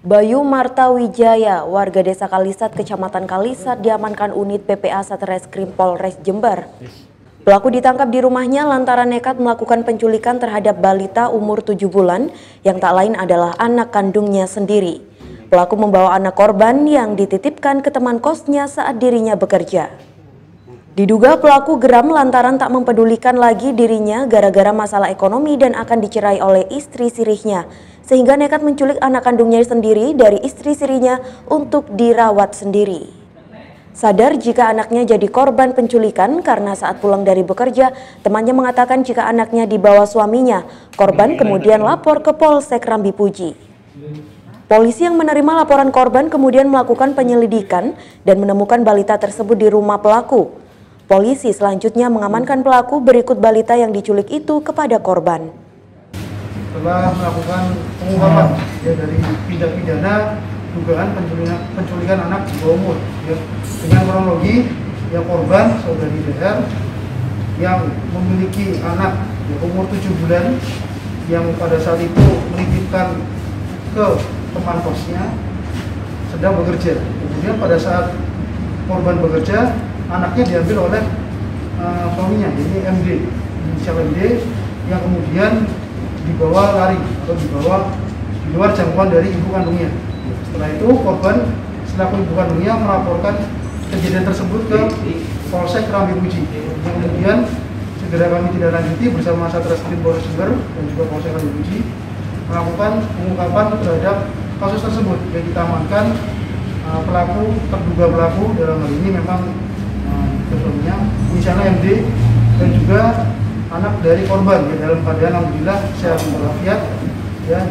Bayu Marta Wijaya, warga desa Kalisat, Kecamatan Kalisat, diamankan unit PPA Satreskrim Polres Jember. Pelaku ditangkap di rumahnya lantaran nekat melakukan penculikan terhadap balita umur 7 bulan yang tak lain adalah anak kandungnya sendiri. Pelaku membawa anak korban yang dititipkan ke teman kosnya saat dirinya bekerja. Diduga pelaku geram lantaran tak mempedulikan lagi dirinya gara-gara masalah ekonomi dan akan dicerai oleh istri sirihnya, sehingga nekat menculik anak kandungnya sendiri dari istri sirinya untuk dirawat sendiri. Sadar jika anaknya jadi korban penculikan karena saat pulang dari bekerja, temannya mengatakan jika anaknya dibawa suaminya. Korban kemudian lapor ke Polsek Rambi Puji. Polisi yang menerima laporan korban kemudian melakukan penyelidikan dan menemukan balita tersebut di rumah pelaku. Polisi selanjutnya mengamankan pelaku berikut balita yang diculik itu kepada korban. Setelah melakukan pengungkapan dari tindak pidana dugaan penculikan anak di bawah umur dengan kronologi yang korban saudari DR yang memiliki anak umur 7 bulan yang pada saat itu menitipkan ke teman kosnya sedang bekerja. Kemudian pada saat korban bekerja, anaknya diambil oleh suaminya, jadi MD, inisial MD, yang kemudian dibawa lari atau dibawa di luar jangkauan dari ibu kandungnya. Setelah itu korban selaku ibu kandungnya melaporkan kejadian tersebut ke Polsek Rambi Puji, yang kemudian segera kami tidak lanjuti bersama Satreskrim Polres Jember dan juga Polsek Rambi Puji melakukan pengungkapan terhadap kasus tersebut. Yang kita amankan terduga pelaku dalam hal ini memang suaminya, inisialnya MD, dan juga anak dari korban dalam keadaan alhamdulillah sehat walafiat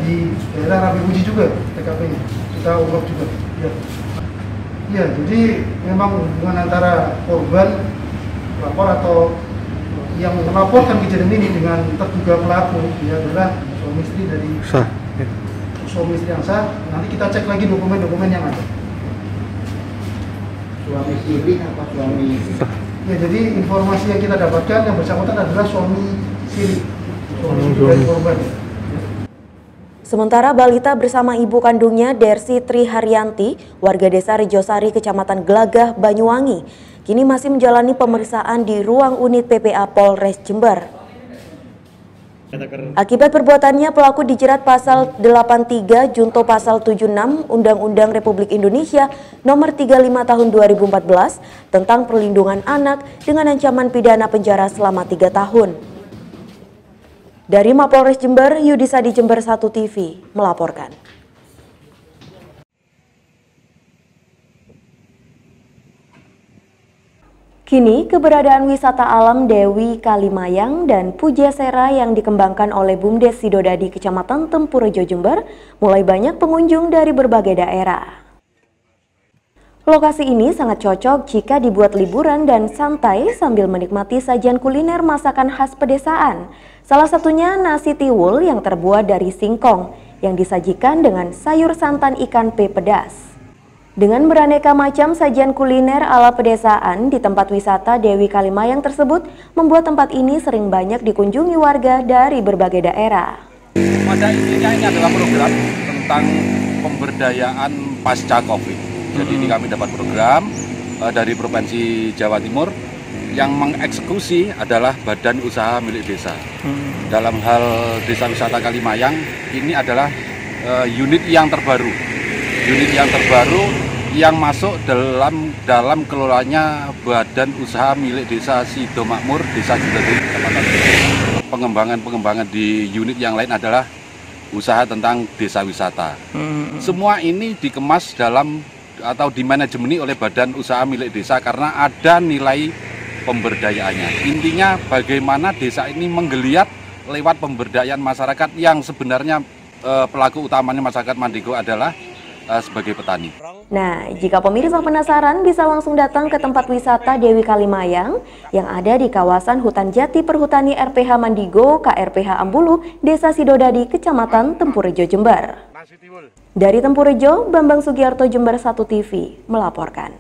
di daerah Rambi Puji juga TKP-nya kita ungkap juga. Ya, jadi memang hubungan antara korban pelapor atau yang melaporkan kejadian ini dengan terduga pelaku adalah suami istri dari suami istri yang sah. Nanti kita cek lagi dokumen-dokumen yang ada. Suami istri apa suami? Ya, jadi informasi yang kita dapatkan yang bersangkutan adalah suami istri dari korban. Sementara balita bersama ibu kandungnya Dersi Tri Haryanti, warga desa Rejosari, Kecamatan Gelagah, Banyuwangi, kini masih menjalani pemeriksaan di ruang unit PPA Polres Jember. Akibat perbuatannya, pelaku dijerat pasal 83 junto pasal 76 Undang-Undang Republik Indonesia nomor 35 tahun 2014 tentang perlindungan anak dengan ancaman pidana penjara selama 3 tahun. Dari Mapolres Jember, Yudisa di Jember 1 TV melaporkan. Kini, keberadaan wisata alam Dewi Kalimayang dan Pujasera yang dikembangkan oleh BUMDes Sidodadi Kecamatan Tempurejo Jember mulai banyak pengunjung dari berbagai daerah. Lokasi ini sangat cocok jika dibuat liburan dan santai sambil menikmati sajian kuliner masakan khas pedesaan. Salah satunya nasi tiwul yang terbuat dari singkong yang disajikan dengan sayur santan ikan pe pedas. Dengan beraneka macam sajian kuliner ala pedesaan di tempat wisata Dewi Kalimayang tersebut membuat tempat ini sering banyak dikunjungi warga dari berbagai daerah. Pada intinya ini adalah program tentang pemberdayaan pasca COVID. Jadi ini kami dapat program dari Provinsi Jawa Timur yang mengeksekusi adalah badan usaha milik desa. Dalam hal Desa Wisata Kalimayang ini adalah unit yang terbaru. Yang masuk dalam kelolanya Badan Usaha milik Desa Sido Makmur, Desa Sidodadi, Kecamatan. Pengembangan di unit yang lain adalah usaha tentang desa wisata. Semua ini dikemas dalam atau dimanajemeni oleh Badan Usaha milik desa karena ada nilai pemberdayaannya. Intinya bagaimana desa ini menggeliat lewat pemberdayaan masyarakat yang sebenarnya pelaku utamanya masyarakat Mandego adalah sebagai petani. Nah, jika pemirsa penasaran bisa langsung datang ke tempat wisata Dewi Kalimayang yang ada di kawasan Hutan Jati Perhutani RPH Mandigo, KRPH Ambulu, Desa Sidodadi, Kecamatan Tempurejo, Jember. Dari Tempurejo, Bambang Sugiarto, Jember 1 TV melaporkan.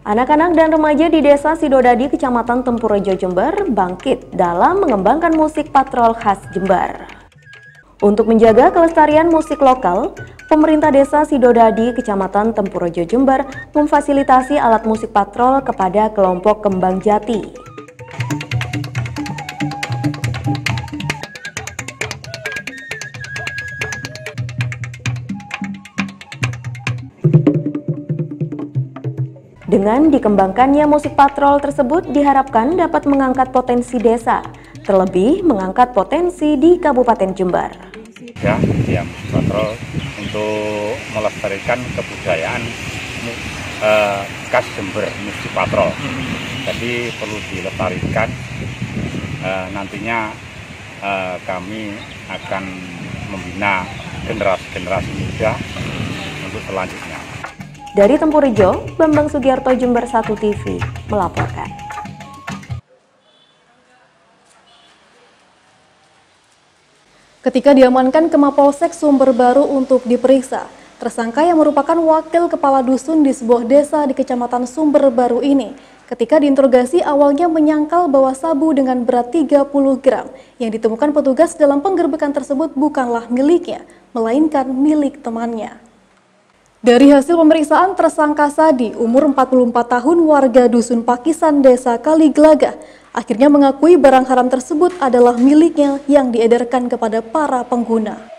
Anak-anak dan remaja di Desa Sidodadi, Kecamatan Tempurejo, Jember bangkit dalam mengembangkan musik patrol khas Jember. Untuk menjaga kelestarian musik lokal, pemerintah desa Sidodadi, Kecamatan Tempurejo, Jember memfasilitasi alat musik patrol kepada kelompok Kembang Jati. Dengan dikembangkannya musik patrol tersebut diharapkan dapat mengangkat potensi desa, terlebih mengangkat potensi di Kabupaten Jember. Ya, musik patrol untuk melestarikan kebudayaan khas Jember, musik patrol. Jadi perlu dilestarikan. Nantinya kami akan membina generasi muda untuk selanjutnya. Dari Tempurejo, Bambang Sugiarto, Jember 1 TV melaporkan. Ketika diamankan ke Mapolsek Sumber Baru untuk diperiksa, tersangka yang merupakan wakil kepala dusun di sebuah desa di Kecamatan Sumber Baru ini, ketika diinterogasi awalnya menyangkal bahwa sabu dengan berat 30 gram yang ditemukan petugas dalam penggerbekan tersebut bukanlah miliknya, melainkan milik temannya. Dari hasil pemeriksaan, tersangka Sadi, umur 44 tahun, warga Dusun Pakisan, Desa Kaliglaga, akhirnya mengakui barang haram tersebut adalah miliknya yang diedarkan kepada para pengguna.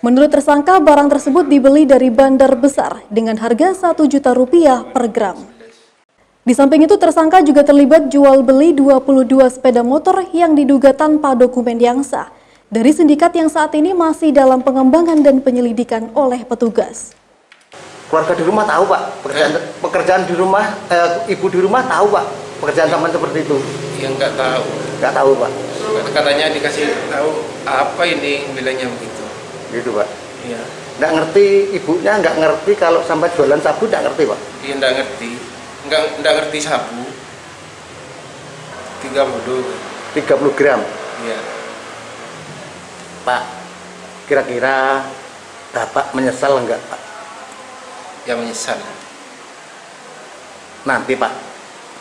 Menurut tersangka, barang tersebut dibeli dari bandar besar dengan harga Rp1 juta per gram. Di samping itu, tersangka juga terlibat jual beli 22 sepeda motor yang diduga tanpa dokumen yang sah dari sindikat yang saat ini masih dalam pengembangan dan penyelidikan oleh petugas. Keluarga di rumah tahu Pak, pekerjaan di rumah, ibu di rumah tahu Pak, pekerjaan teman seperti itu? Yang nggak tahu. Nggak tahu Pak. Katanya dikasih tahu apa ini bilangnya begitu. Gitu Pak. Iya. Nggak ngerti, ibunya nggak ngerti kalau sampai jualan sabu, nggak ngerti Pak? Iya nggak ngerti, nggak ngerti sabu. 30 gram. Iya. Pak, kira-kira Bapak menyesal enggak Pak? Ya menyesal. Nanti Pak,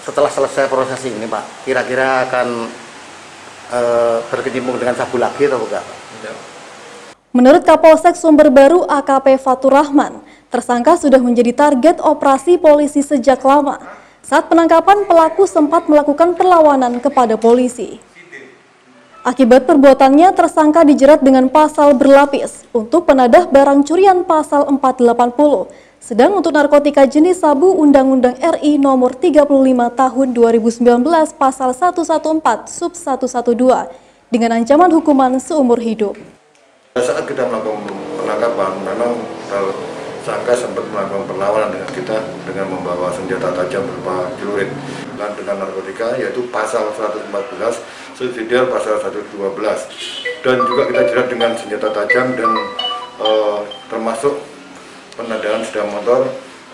setelah selesai proses ini Pak, kira-kira akan berkecimpung dengan sabu lagi atau enggak? Tidak. Menurut Kapolsek Sumber Baru AKP Fatur Rahman, tersangka sudah menjadi target operasi polisi sejak lama. Saat penangkapan, pelaku sempat melakukan perlawanan kepada polisi. Akibat perbuatannya, tersangka dijerat dengan pasal berlapis untuk penadah barang curian pasal 480. Sedang untuk narkotika jenis sabu Undang-Undang RI nomor 35 tahun 2019 pasal 114 sub 112 dengan ancaman hukuman seumur hidup. Saat kita melakukan penangkapan, memang tersangka sempat melakukan perlawanan dengan kita dengan membawa senjata tajam berupa celurit dan dengan narkotika yaitu pasal 114 subsidiar pasal 112 dan juga kita jerat dengan senjata tajam dan termasuk penadahan sepeda motor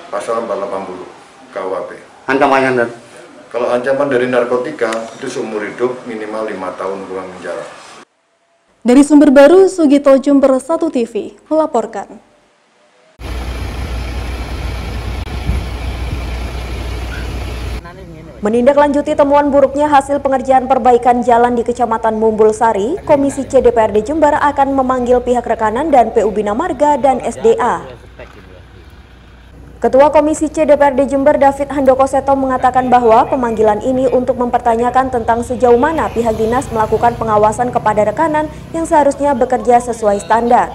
pasal 480 KUHP. Ancamannya dan kalau ancaman dari narkotika itu seumur hidup minimal 5 tahun kurang penjara. Dari Sumber Baru, Sugito, Jember 1 TV melaporkan. Menindaklanjuti temuan buruknya hasil pengerjaan perbaikan jalan di Kecamatan Mumbul Sari, Komisi C DPRD Jember akan memanggil pihak rekanan dan PU Bina Marga dan SDA. Ketua Komisi C DPRD Jember David Handoko Seto mengatakan bahwa pemanggilan ini untuk mempertanyakan tentang sejauh mana pihak dinas melakukan pengawasan kepada rekanan yang seharusnya bekerja sesuai standar.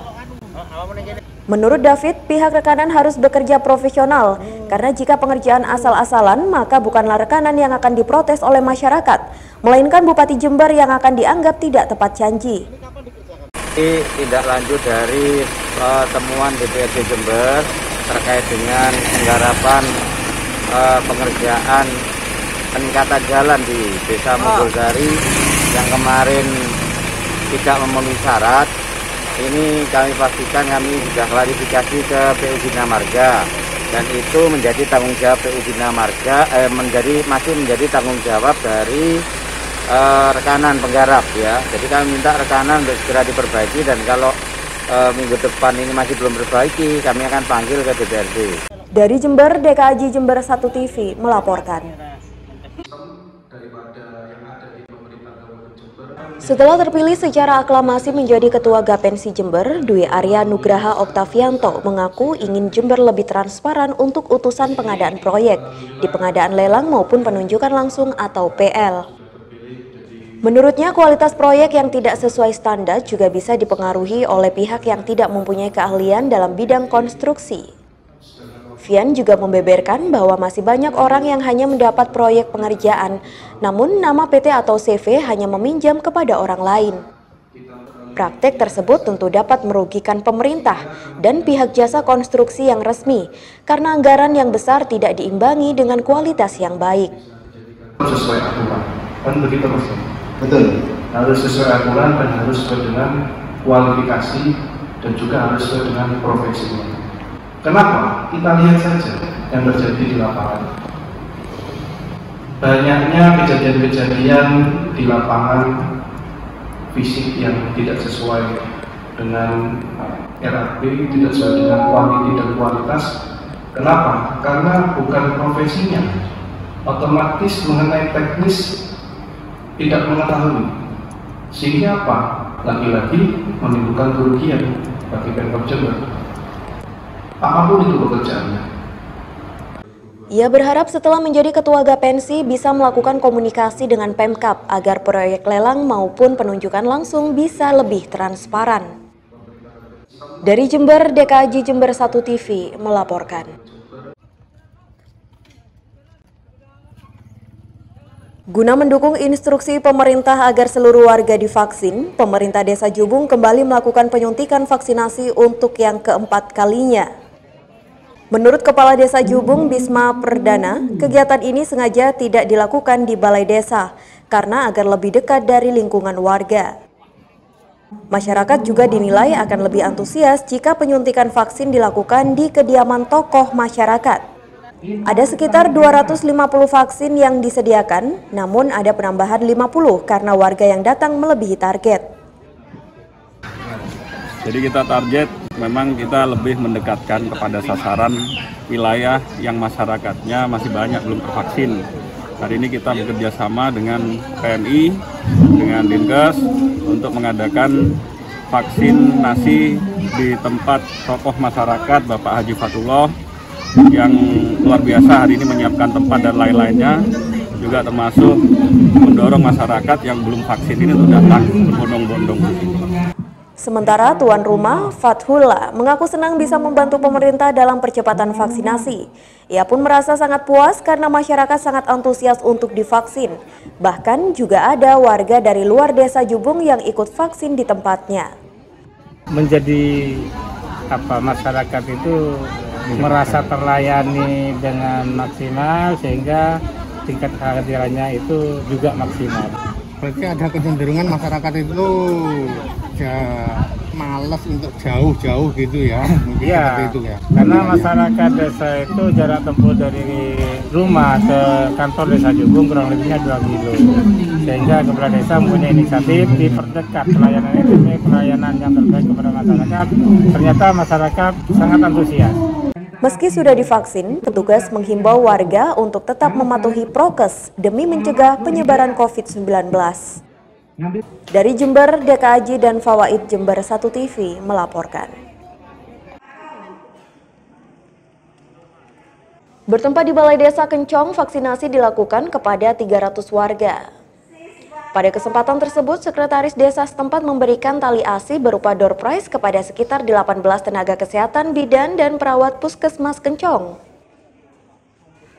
Menurut David, pihak rekanan harus bekerja profesional, karena jika pengerjaan asal-asalan, maka bukanlah rekanan yang akan diprotes oleh masyarakat, melainkan Bupati Jember yang akan dianggap tidak tepat janji. Tindak lanjut dari temuan DPRD Jember terkait dengan penggarapan pengerjaan peningkatan jalan di Desa Mumbul Sari yang kemarin tidak memenuhi syarat. Ini kami pastikan kami sudah klarifikasi ke PU Bina Marga dan itu menjadi tanggung jawab PU Bina Marga, masih menjadi tanggung jawab dari rekanan penggarap ya. Jadi kami minta rekanan untuk segera diperbaiki dan kalau minggu depan ini masih belum diperbaiki, kami akan panggil ke DPRD. Dari Jember, DKAJ Jember 1 TV melaporkan. Setelah terpilih secara aklamasi menjadi Ketua Gapensi Jember, Dwi Arya Nugraha Oktavianto mengaku ingin Jember lebih transparan untuk utusan pengadaan proyek, di pengadaan lelang maupun penunjukan langsung atau PL. Menurutnya, kualitas proyek yang tidak sesuai standar juga bisa dipengaruhi oleh pihak yang tidak mempunyai keahlian dalam bidang konstruksi. Fian juga membeberkan bahwa masih banyak orang yang hanya mendapat proyek pengerjaan, namun nama PT atau CV hanya meminjam kepada orang lain. Praktek tersebut tentu dapat merugikan pemerintah dan pihak jasa konstruksi yang resmi, karena anggaran yang besar tidak diimbangi dengan kualitas yang baik. Sesuai aturan, kan begitu Mas? Betul. Harus sesuai aturan dan harus sesuai dengan kualifikasi dan juga harus sesuai dengan profesinya. Kenapa? Kita lihat saja yang terjadi di lapangan. Banyaknya kejadian-kejadian di lapangan fisik yang tidak sesuai dengan RAP, tidak sesuai dengan kualitas dan kualitas. Kenapa? Karena bukan profesinya. Otomatis mengenai teknis tidak mengetahui. Sehingga apa? Lagi-lagi menimbulkan kerugian bagi Pemkab Jember. Apapun itu pekerjaannya. Ia berharap setelah menjadi Ketua Gapensi bisa melakukan komunikasi dengan Pemkab agar proyek lelang maupun penunjukan langsung bisa lebih transparan. Dari Jember, DKAJ Jember 1 TV melaporkan. Guna mendukung instruksi pemerintah agar seluruh warga divaksin, pemerintah Desa Jubung kembali melakukan penyuntikan vaksinasi untuk yang keempat kalinya. Menurut Kepala Desa Jubung, Bisma Perdana, kegiatan ini sengaja tidak dilakukan di Balai Desa karena agar lebih dekat dari lingkungan warga. Masyarakat juga dinilai akan lebih antusias jika penyuntikan vaksin dilakukan di kediaman tokoh masyarakat. Ada sekitar 250 vaksin yang disediakan, namun ada penambahan 50 karena warga yang datang melebihi target. Jadi kita target memang kita lebih mendekatkan kepada sasaran wilayah yang masyarakatnya masih banyak belum tervaksin. Hari ini kita bekerja sama dengan PMI, dengan Dinkes untuk mengadakan vaksinasi di tempat tokoh masyarakat Bapak Haji Fatullah yang luar biasa hari ini menyiapkan tempat dan lain-lainnya, juga termasuk mendorong masyarakat yang belum vaksin ini untuk datang berbondong-bondong. Sementara tuan rumah Fathullah mengaku senang bisa membantu pemerintah dalam percepatan vaksinasi. Ia pun merasa sangat puas karena masyarakat sangat antusias untuk divaksin. Bahkan juga ada warga dari luar Desa Jubung yang ikut vaksin di tempatnya. Menjadi masyarakat itu merasa terlayani dengan maksimal sehingga tingkat kehadirannya itu juga maksimal. Berarti ada kecenderungan masyarakat itu malas untuk jauh-jauh gitu ya? Iya, itu ya. Karena masyarakat desa itu jarak tempuh dari rumah ke kantor Desa Jubung kurang lebihnya 2 kilo. Sehingga Kepala Desa mempunyai inisiatif diperdekat pelayanan ini, pelayanan yang terbaik kepada masyarakat. Ternyata masyarakat sangat antusias. Meski sudah divaksin, petugas menghimbau warga untuk tetap mematuhi prokes demi mencegah penyebaran COVID-19. Dari Jember, DKAJ dan Fawaid Jember 1 TV melaporkan. Bertempat di Balai Desa Kencong, vaksinasi dilakukan kepada 300 warga. Pada kesempatan tersebut, Sekretaris Desa setempat memberikan tali ASI berupa door prize kepada sekitar 18 tenaga kesehatan, bidan, dan perawat Puskesmas Kencong.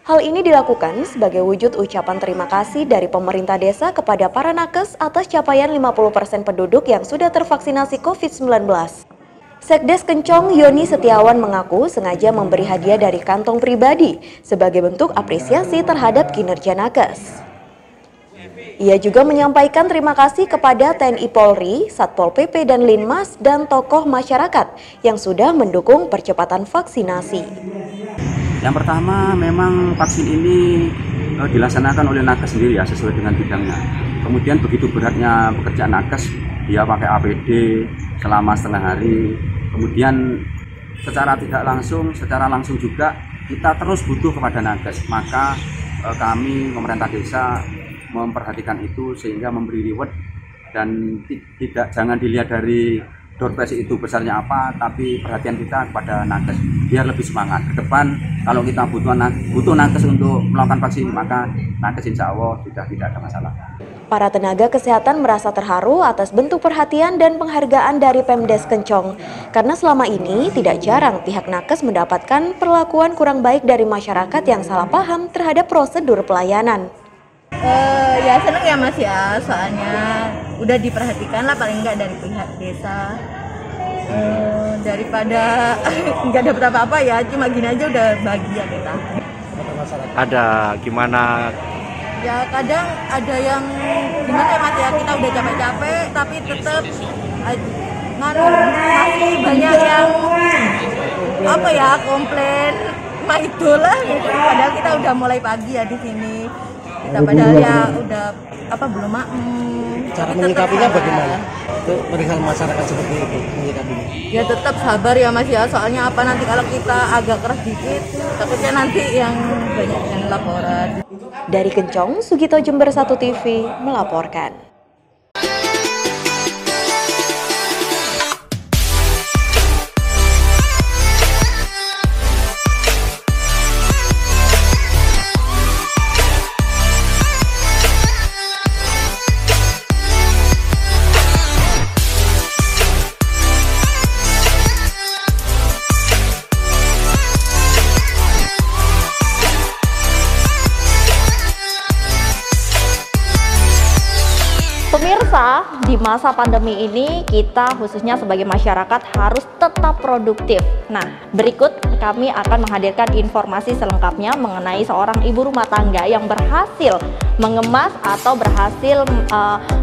Hal ini dilakukan sebagai wujud ucapan terima kasih dari pemerintah desa kepada para nakes atas capaian 50% penduduk yang sudah tervaksinasi COVID-19. Sekdes Kencong Yoni Setiawan mengaku sengaja memberi hadiah dari kantong pribadi sebagai bentuk apresiasi terhadap kinerja nakes. Ia juga menyampaikan terima kasih kepada TNI Polri, Satpol PP dan Linmas dan tokoh masyarakat yang sudah mendukung percepatan vaksinasi. Yang pertama, memang vaksin ini dilaksanakan oleh nakes sendiri ya, sesuai dengan bidangnya. Kemudian begitu beratnya pekerjaan nakes, dia pakai APD selama setengah hari. Kemudian secara tidak langsung, secara langsung juga kita terus butuh kepada nakes. Maka kami pemerintah desa memperhatikan itu sehingga memberi reward dan jangan dilihat dari door prize itu besarnya apa, tapi perhatian kita kepada nakes biar lebih semangat ke depan. Kalau kita butuh nakes untuk melakukan vaksin, maka nakes insya Allah sudah tidak ada masalah. Para tenaga kesehatan merasa terharu atas bentuk perhatian dan penghargaan dari Pemdes Kencong. Karena selama ini tidak jarang pihak nakes mendapatkan perlakuan kurang baik dari masyarakat yang salah paham terhadap prosedur pelayanan. Ya seneng ya Mas ya, soalnya udah diperhatikan lah paling enggak dari pihak desa. Daripada nggak dapat apa-apa ya, cuma gini aja udah bahagia kita. Ada gimana? Ya kadang ada yang gimana ya Mas ya, kita udah capek-capek tapi tetap masih banyak yang apa ya komplain, itulah gitu. Padahal kita udah mulai pagi ya di sini. Kita padahal ya udah belum Cara menyikapinya bagaimana? Itu perihal masyarakat seperti itu menyikapinya. Ya tetap sabar ya Mas ya, soalnya nanti kalau kita agak keras dikit takutnya nanti yang banyak yang laporan. Dari Kencong, Sugito Jember 1 TV melaporkan. Pemirsa, di masa pandemi ini kita khususnya sebagai masyarakat harus tetap produktif. Nah, berikut kami akan menghadirkan informasi selengkapnya mengenai seorang ibu rumah tangga yang berhasil mengemas atau berhasil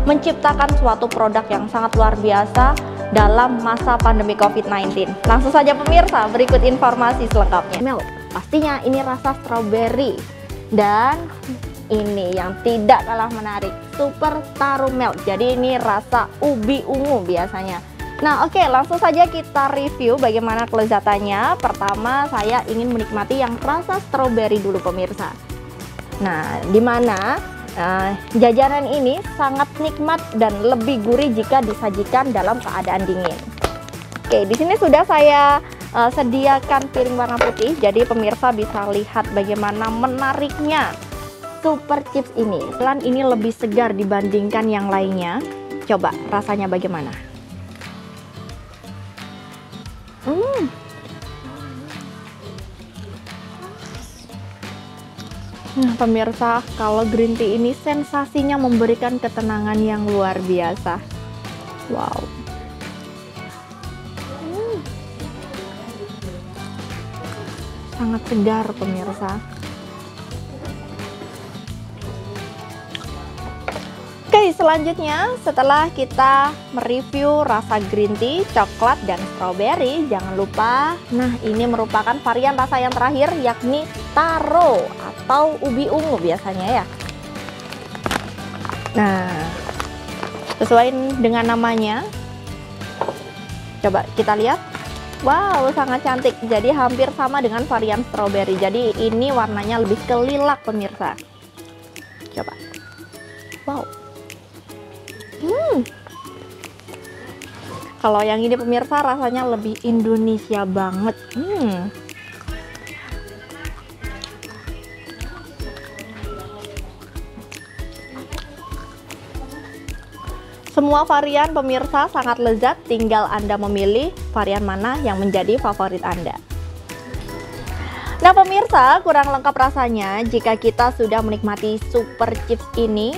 menciptakan suatu produk yang sangat luar biasa dalam masa pandemi COVID-19. Langsung saja pemirsa, berikut informasi selengkapnya. Mel, pastinya ini rasa strawberry dan ini yang tidak kalah menarik, Super Taro Melt. Jadi ini rasa ubi ungu biasanya. Nah oke, langsung saja kita review bagaimana kelezatannya. Pertama saya ingin menikmati yang rasa strawberry dulu pemirsa. Nah dimana jajanan ini sangat nikmat dan lebih gurih jika disajikan dalam keadaan dingin. Oke, di sini sudah saya sediakan piring warna putih. Jadi pemirsa bisa lihat bagaimana menariknya Super Chips ini. Selain ini lebih segar dibandingkan yang lainnya. Coba rasanya bagaimana? Nah pemirsa, kalau green tea ini sensasinya memberikan ketenangan yang luar biasa. Wow. Sangat segar pemirsa. Oke, selanjutnya setelah kita mereview rasa green tea, coklat, dan strawberry, jangan lupa, nah ini merupakan varian rasa yang terakhir yakni taro atau ubi ungu biasanya ya. Nah, sesuai dengan namanya, coba kita lihat. Wow, sangat cantik. Jadi hampir sama dengan varian strawberry. Jadi ini warnanya lebih ke lilac pemirsa. Coba. Wow. Kalau yang ini pemirsa rasanya lebih Indonesia banget. Semua varian pemirsa sangat lezat, tinggal Anda memilih varian mana yang menjadi favorit Anda. Nah pemirsa, kurang lengkap rasanya jika kita sudah menikmati Super Chips ini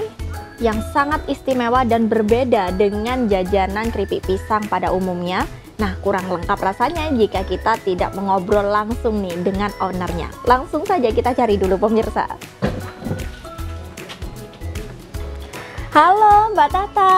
yang sangat istimewa dan berbeda dengan jajanan keripik pisang pada umumnya. Nah, kurang lengkap rasanya jika kita tidak mengobrol langsung nih dengan ownernya. Langsung saja kita cari dulu pemirsa. Halo Mbak Tata,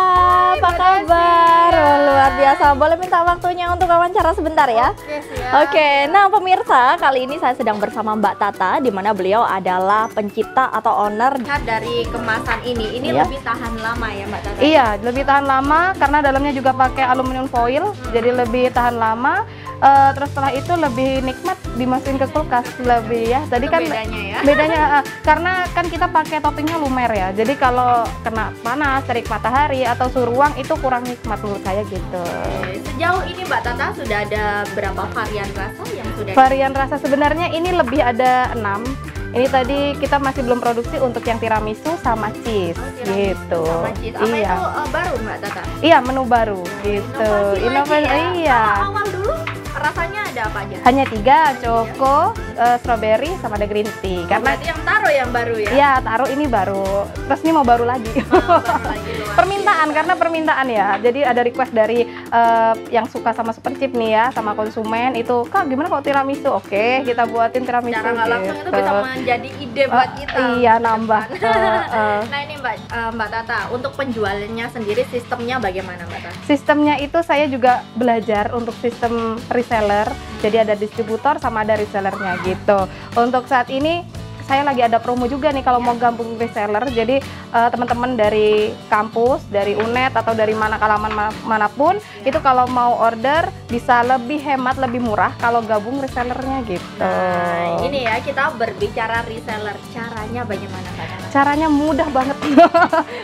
apa kabar? Luar biasa, boleh minta waktunya untuk wawancara sebentar ya? Oke, siap. Oke, nah pemirsa, kali ini saya sedang bersama Mbak Tata, di mana beliau adalah pencipta atau owner dari kemasan ini. Ini lebih tahan lama ya Mbak Tata? Iya, lebih tahan lama karena dalamnya juga pakai aluminium foil, jadi lebih tahan lama. terus setelah itu lebih nikmat dimasukin ke kulkas lebih ya. Tadi Itu kan bedanya ya? bedanya karena kan kita pakai toppingnya lumer ya. Jadi kalau kena panas, terik matahari atau suhu ruang itu kurang nikmat menurut saya gitu. Sejauh ini Mbak Tata sudah ada berapa varian rasa yang sudah? Varian rasa sebenarnya ini lebih ada 6. Ini tadi kita masih belum produksi untuk yang tiramisu sama cheese gitu. Sama cheese. Apa Iya. itu baru Mbak Tata? Iya, menu baru gitu. Inovasi ya? Iya. Kalau awal dulu rasanya ada apa aja? Hanya 3, choco, strawberry sama ada green tea. Karena Berarti yang taro yang baru ya? iya, taruh ini baru. Terus ini mau baru lagi. Permintaan karena permintaan ya. Jadi ada request dari yang suka sama super chip nih ya, sama konsumen itu, Kak gimana kalau tiramisu? Oke, kita buatin tiramisu. Secara nggak langsung itu bisa menjadi ide buat kita. Iya, nambah. Nah ini Mbak Tata, untuk penjualannya sendiri sistemnya bagaimana Mbak Tata? Sistemnya itu saya juga belajar untuk sistem reseller. Jadi ada distributor sama ada resellernya gitu. Untuk saat ini saya lagi ada promo juga nih kalau mau gabung reseller. Jadi teman-teman dari kampus, dari UNED atau dari manapun itu kalau mau order bisa lebih hemat, lebih murah kalau gabung resellernya gitu. Nah, ini ya kita berbicara reseller, caranya bagaimana Mbak Tata? Caranya mudah banget.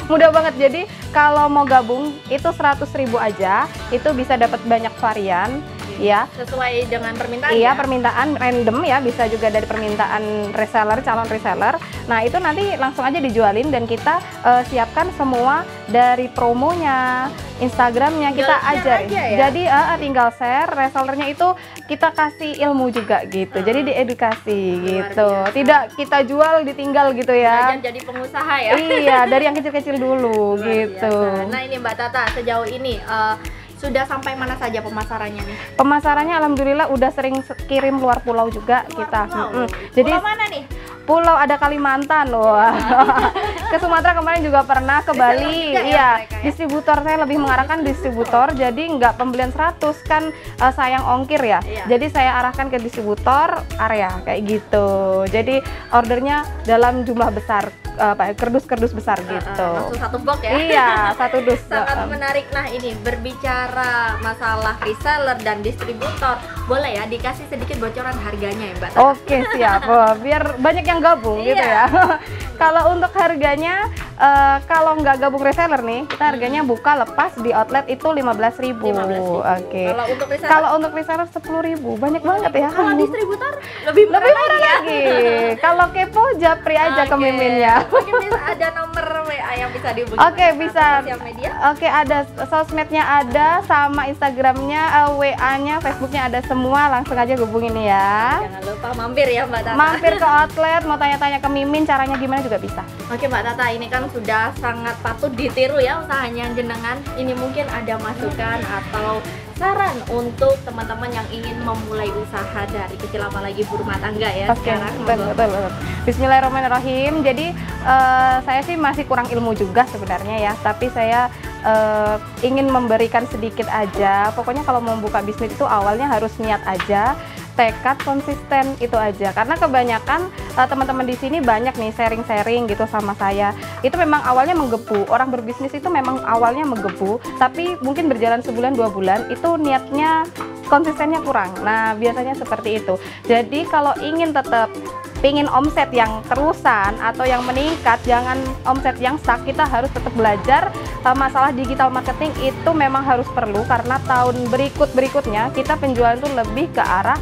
Mudah banget. Jadi kalau mau gabung itu 100.000 aja, itu bisa dapat banyak varian. Ya, sesuai dengan permintaan. Iya, ya? permintaan random ya, bisa juga dari permintaan reseller, calon reseller. Nah, itu nanti langsung aja dijualin dan kita siapkan semua dari promonya, Instagramnya kita ajarin. Ya? Jadi tinggal share, resellernya itu kita kasih ilmu juga gitu. Jadi diedukasi gitu. Tidak kita jual ditinggal gitu ya. Belajar jadi pengusaha ya. Iya, dari yang kecil-kecil dulu gitu. Nah, ini Mbak Tata sejauh ini sudah sampai mana saja pemasarannya nih? Pemasarannya alhamdulillah udah sering kirim luar pulau juga kita. Jadi pulau mana nih? Pulau ada Kalimantan loh. Ke Sumatera kemarin juga pernah, ke Bali. Iya, distributor saya lebih mengarahkan distributor, jadi nggak pembelian 100 kan sayang ongkir ya. Jadi saya arahkan ke distributor area kayak gitu. Jadi ordernya dalam jumlah besar, kerdus-kerdus besar gitu. Langsung satu box ya? Iya, satu dus. Sangat menarik. Nah ini berbicara masalah reseller dan distributor, boleh ya dikasih sedikit bocoran harganya ya Mbak Tata? Oke, siap. Biar banyak yang gabung gitu ya. Kalau untuk harganya, kalau nggak gabung reseller nih, kita harganya buka lepas di outlet itu 15.000. Oke. Kalau untuk reseller 10.000, banyak banget ya. Kalau distributor lebih murah lagi. Kalau kepo japri aja ke miminnya. Mungkin bisa ada nomor WA yang bisa dihubungi. Oke, bisa. Sosial media. Oke, ada sosmednya ada, sama Instagramnya, WA-nya, Facebooknya ada semua. Langsung aja hubungin ya. Jangan lupa mampir ya Mbak Tata. Mampir ke outlet, mau tanya-tanya ke Mimin caranya gimana juga bisa. Oke Mbak Tata, ini kan sudah sangat patut ditiru ya usahanya jenengan. Ini mungkin ada masukan atau saran untuk teman-teman yang ingin memulai usaha dari kecil apalagi ibu rumah tangga ya. Oke, betul. Bismillahirrahmanirrahim. Jadi saya sih masih kurang ilmu juga sebenarnya ya, tapi saya ingin memberikan sedikit aja. Pokoknya kalau mau buka bisnis itu awalnya harus niat aja, tekad, konsisten, itu aja. Karena kebanyakan teman-teman di sini banyak nih sharing-sharing gitu sama saya. Itu memang awalnya menggebu. Orang berbisnis itu memang awalnya menggebu, tapi mungkin berjalan sebulan 2 bulan itu niatnya, konsistennya kurang. Nah, biasanya seperti itu. Jadi kalau ingin tetap pingin omset yang terusan atau yang meningkat, jangan omset yang stuck, kita harus tetap belajar. Masalah digital marketing itu memang harus perlu karena tahun berikutnya kita penjualan itu lebih ke arah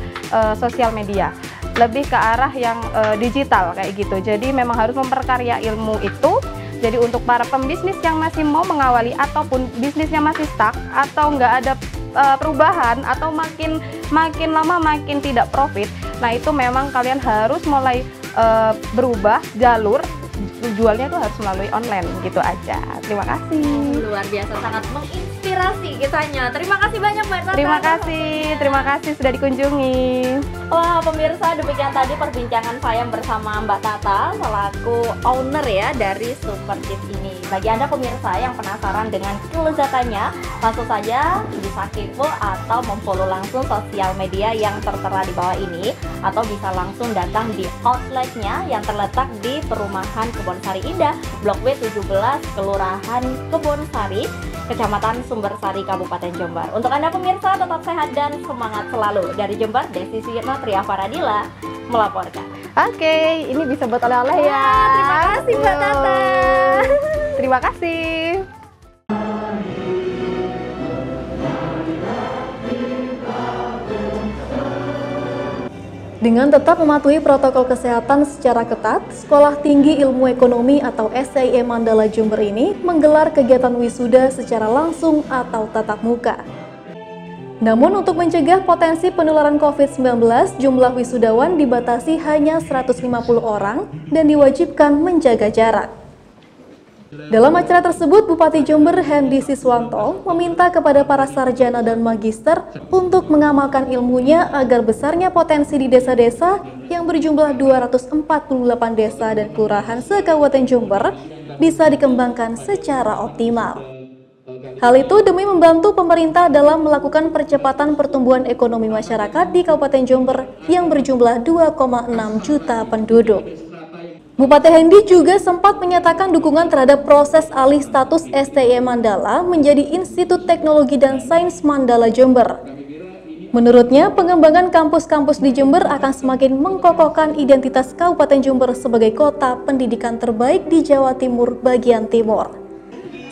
sosial media, lebih ke arah yang digital kayak gitu. Jadi memang harus memperkarya ilmu itu. Jadi untuk para pembisnis yang masih mau mengawali ataupun bisnisnya masih stuck atau nggak ada perubahan atau makin lama makin tidak profit, nah itu memang kalian harus mulai berubah jalur jualnya itu harus melalui online gitu aja. Terima kasih. Luar biasa, sangat menginspirasi kisahnya. Terima kasih banyak Mbak Tata. Terima kasih sudah dikunjungi. Wah pemirsa, demikian tadi perbincangan saya bersama Mbak Tata selaku owner ya dari Super Chip ini. Bagi Anda pemirsa yang penasaran dengan kelezatannya, langsung saja bisa kepo atau memfollow langsung sosial media yang tertera di bawah ini, atau bisa langsung datang di outletnya yang terletak di Perumahan Kebonsari Indah, Blok W 17, Kelurahan Kebonsari, Kecamatan Sumbersari, Kabupaten Jember. Untuk Anda pemirsa, tetap sehat dan semangat selalu. Dari Jember, Desi Suyitno Triafaradila melaporkan. Oke, ini bisa buat oleh-oleh ya. Terima kasih Mbak Tata. Terima kasih. Dengan tetap mematuhi protokol kesehatan secara ketat, Sekolah Tinggi Ilmu Ekonomi atau STIE Mandala Jember ini menggelar kegiatan wisuda secara langsung atau tatap muka. Namun untuk mencegah potensi penularan COVID-19, jumlah wisudawan dibatasi hanya 150 orang dan diwajibkan menjaga jarak. Dalam acara tersebut, Bupati Jember Hendy Siswanto meminta kepada para sarjana dan magister untuk mengamalkan ilmunya agar besarnya potensi di desa-desa yang berjumlah 248 desa dan kelurahan se-Kabupaten Jember bisa dikembangkan secara optimal. Hal itu demi membantu pemerintah dalam melakukan percepatan pertumbuhan ekonomi masyarakat di Kabupaten Jember yang berjumlah 2,6 juta penduduk. Bupati Hendy juga sempat menyatakan dukungan terhadap proses alih status STIE Mandala menjadi Institut Teknologi dan Sains Mandala Jember. Menurutnya, pengembangan kampus-kampus di Jember akan semakin mengkokohkan identitas Kabupaten Jember sebagai kota pendidikan terbaik di Jawa Timur bagian timur.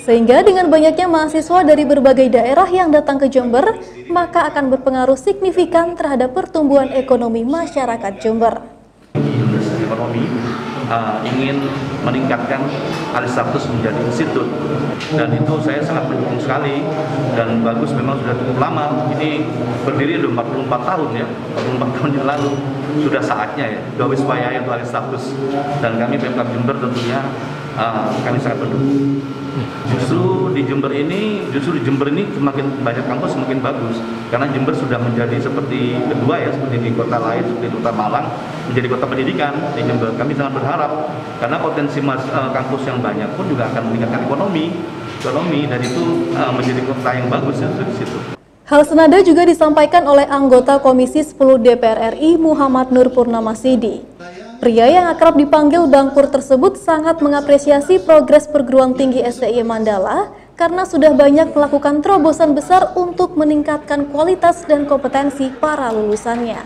Sehingga dengan banyaknya mahasiswa dari berbagai daerah yang datang ke Jember, maka akan berpengaruh signifikan terhadap pertumbuhan ekonomi masyarakat Jember. Ekonomi ingin meningkatkan alih status menjadi institut, dan itu saya sangat mendukung sekali dan bagus. Memang sudah cukup lama, ini berdiri sudah 44 tahun ya, 44 tahun yang lalu sudah saatnya ya, sudah wiswaya untuk alih status, dan kami Pemkab Jember tentunya kami sangat mendukung. Justru di Jember ini semakin banyak kampus semakin bagus, karena Jember sudah menjadi seperti kedua ya, seperti di kota lain, seperti kota Malang, menjadi kota pendidikan di Jember. Kami sangat berharap, karena potensi kampus yang banyak pun juga akan meningkatkan ekonomi, dan itu menjadi kota yang bagus ya di situ. Hal senada juga disampaikan oleh anggota Komisi 10 DPR RI Muhammad Nur Purnamasidi. Pria yang akrab dipanggil Bang Pur tersebut sangat mengapresiasi progres perguruan tinggi STIE Mandala karena sudah banyak melakukan terobosan besar untuk meningkatkan kualitas dan kompetensi para lulusannya.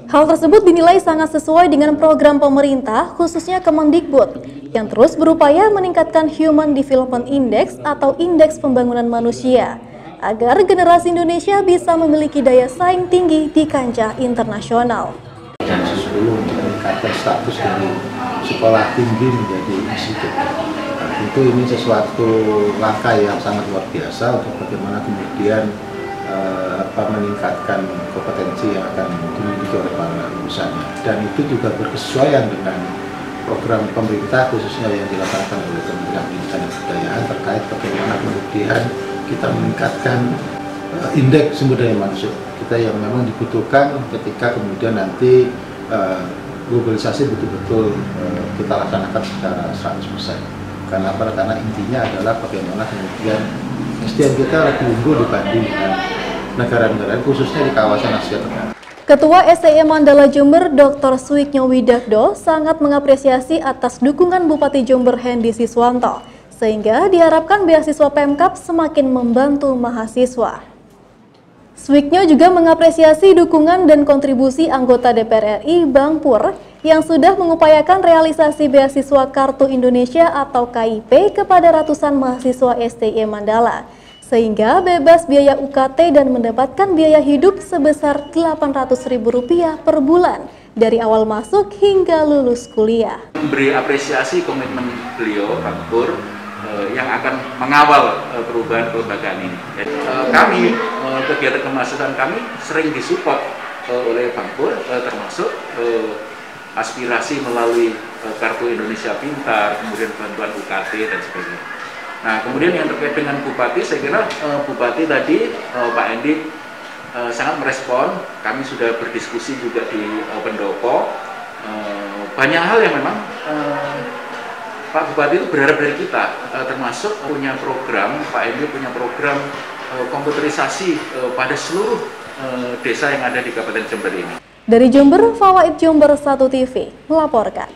Hal tersebut dinilai sangat sesuai dengan program pemerintah, khususnya Kemendikbud, yang terus berupaya meningkatkan Human Development Index atau Indeks Pembangunan Manusia, agar generasi Indonesia bisa memiliki daya saing tinggi di kancah internasional. Dan sesuatu meningkatkan status dari sekolah tinggi menjadi institut. Nah, tentu ini sesuatu langkah yang sangat luar biasa untuk bagaimana kemudian meningkatkan kompetensi yang akan dimiliki oleh para lulusannya. Dan itu juga berkesesuaian dengan program pemerintah khususnya yang dilaksanakan oleh Kementerian Pendidikan dan Kebudayaan terkait bagaimana kemudian kita meningkatkan indeks sumber daya manusia kita yang memang dibutuhkan ketika kemudian nanti globalisasi betul-betul kita laksanakan secara 100%. Karena apa? Karena intinya adalah bagaimana kemudian SDM kita lebih unggul dibanding dengan negara-negara khususnya di kawasan Asia Tenggara. Ketua STIE Mandala Jember Dr. Suiknyo Widakdo sangat mengapresiasi atas dukungan Bupati Jember Hendy Siswanto, sehingga diharapkan beasiswa Pemkab semakin membantu mahasiswa. Suiknyo juga mengapresiasi dukungan dan kontribusi anggota DPR RI Bang Pur yang sudah mengupayakan realisasi beasiswa Kartu Indonesia atau KIP kepada ratusan mahasiswa STIE Mandala, sehingga bebas biaya UKT dan mendapatkan biaya hidup sebesar Rp800.000 per bulan dari awal masuk hingga lulus kuliah. Memberi apresiasi komitmen beliau, Bang Pur, yang akan mengawal perubahan kelembagaan ini. Kami, kegiatan kemahasiswaan kami sering disupport oleh Bang Pur, termasuk aspirasi melalui Kartu Indonesia Pintar, kemudian bantuan UKT dan sebagainya. Nah, kemudian yang terkait dengan Bupati, saya kira Bupati tadi, Pak Hendy, sangat merespon. Kami sudah berdiskusi juga di pendopo. Banyak hal yang memang Pak Bupati itu berharap dari kita, termasuk punya program, Pak Hendy punya program komputerisasi pada seluruh desa yang ada di Kabupaten Jember ini. Dari Jember, Fawaid Jember 1 TV melaporkan.